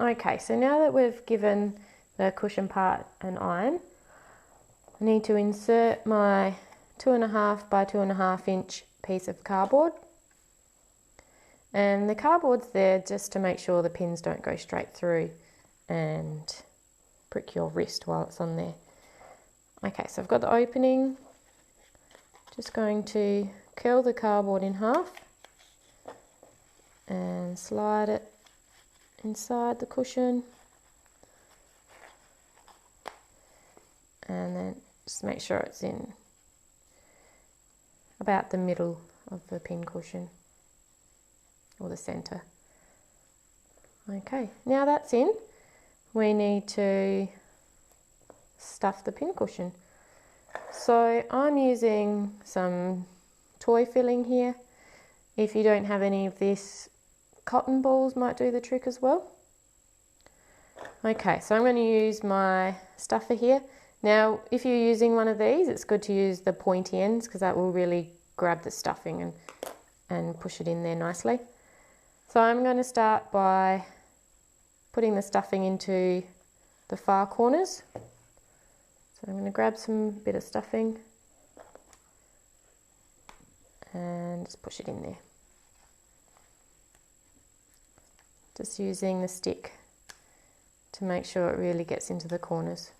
Okay, so now that we've given the cushion part an iron, I need to insert my 2.5 by 2.5 inch piece of cardboard. And the cardboard's there just to make sure the pins don't go straight through and prick your wrist while it's on there. Okay, so I've got the opening. Just going to curl the cardboard in half and slide it inside the cushion, and then just make sure it's in about the middle of the pin cushion or the center. Okay, now that's in, we need to stuff the pin cushion. So I'm using some toy filling here. If you don't have any of this, cotton balls might do the trick as well. Okay, so I'm going to use my stuffer here. Now, if you're using one of these, it's good to use the pointy ends because that will really grab the stuffing and push it in there nicely. So I'm going to start by putting the stuffing into the far corners. So I'm going to grab some bit of stuffing and just push it in there. Just using the stick to make sure it really gets into the corners.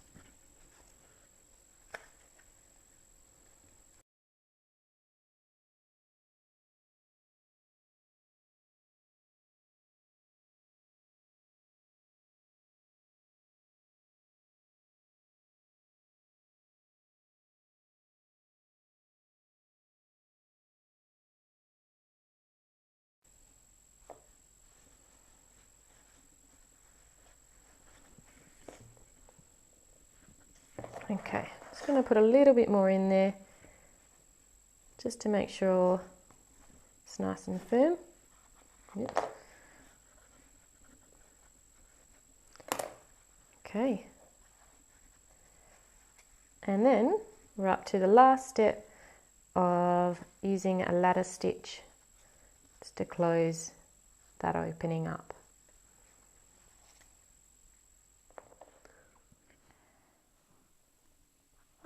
Okay, just going to put a little bit more in there just to make sure it's nice and firm. Yep. Okay, and then we're up to the last step of using a ladder stitch just to close that opening up.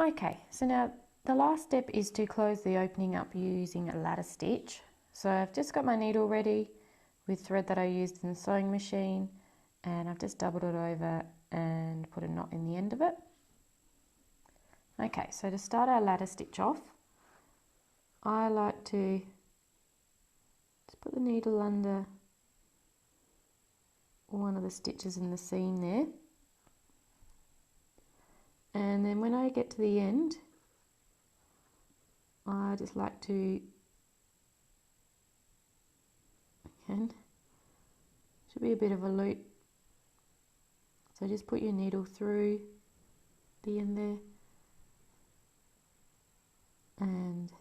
Okay, so now the last step is to close the opening up using a ladder stitch. So I've just got my needle ready with thread that I used in the sewing machine, and I've just doubled it over and put a knot in the end of it. Okay, so to start our ladder stitch off, I like to just put the needle under one of the stitches in the seam there. And then when I get to the end, I just like to, again, should be a bit of a loop. So just put your needle through the end there and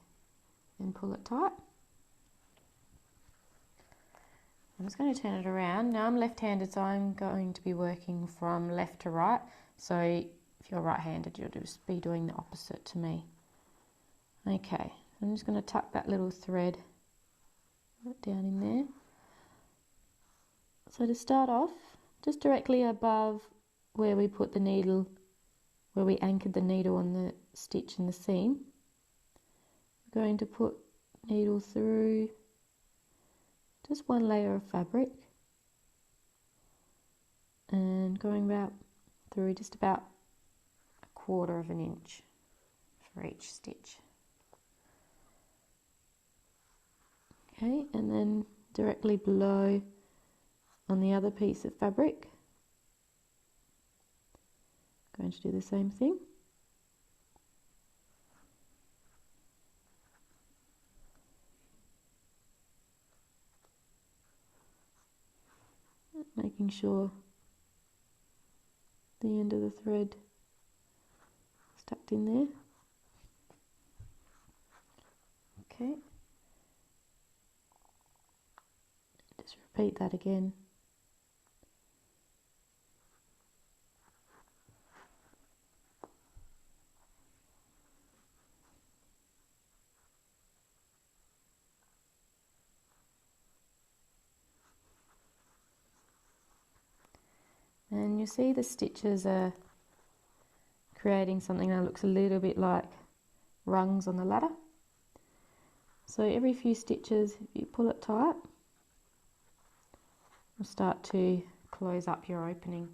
then pull it tight. I'm just going to turn it around. Now I'm left-handed, so I'm going to be working from left to right. So if you're right-handed, you'll just be doing the opposite to me. Okay, I'm just going to tuck that little thread right down in there. So to start off, just directly above where we put the needle, where we anchored the needle on the stitch in the seam, we're going to put needle through just one layer of fabric and going about through just about 1/4 of an inch for each stitch. Okay, and then directly below on the other piece of fabric, going to do the same thing. Making sure the end of the thread is tucked in there. Okay. Just repeat that again. And you see the stitches are creating something that looks a little bit like rungs on the ladder. So every few stitches, if you pull it tight, you'll start to close up your opening.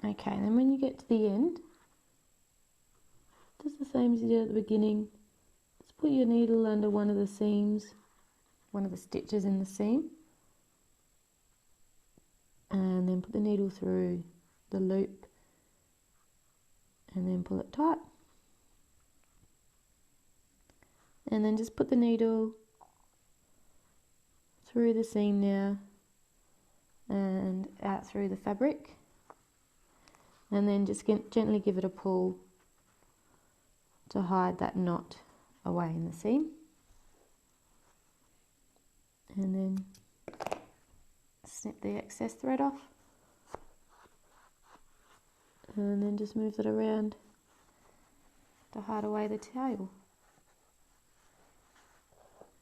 Okay, then when you get to the end, just the same as you did at the beginning, just put your needle under one of the seams, one of the stitches in the seam, and then put the needle through the loop and then pull it tight. And then just put the needle through the seam now and out through the fabric, and then just gently give it a pull to hide that knot away in the seam, and then snip the excess thread off, and then just move it around to hide away the tail.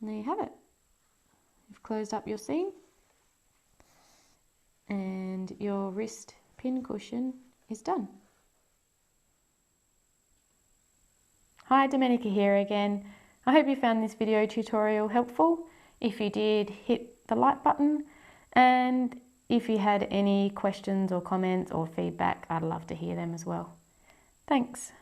And there you have it. You've closed up your seam and your wrist pin cushion is done. Hi, Domenica here again. I hope you found this video tutorial helpful. If you did, hit the like button, and if you had any questions or comments or feedback, I'd love to hear them as well. Thanks.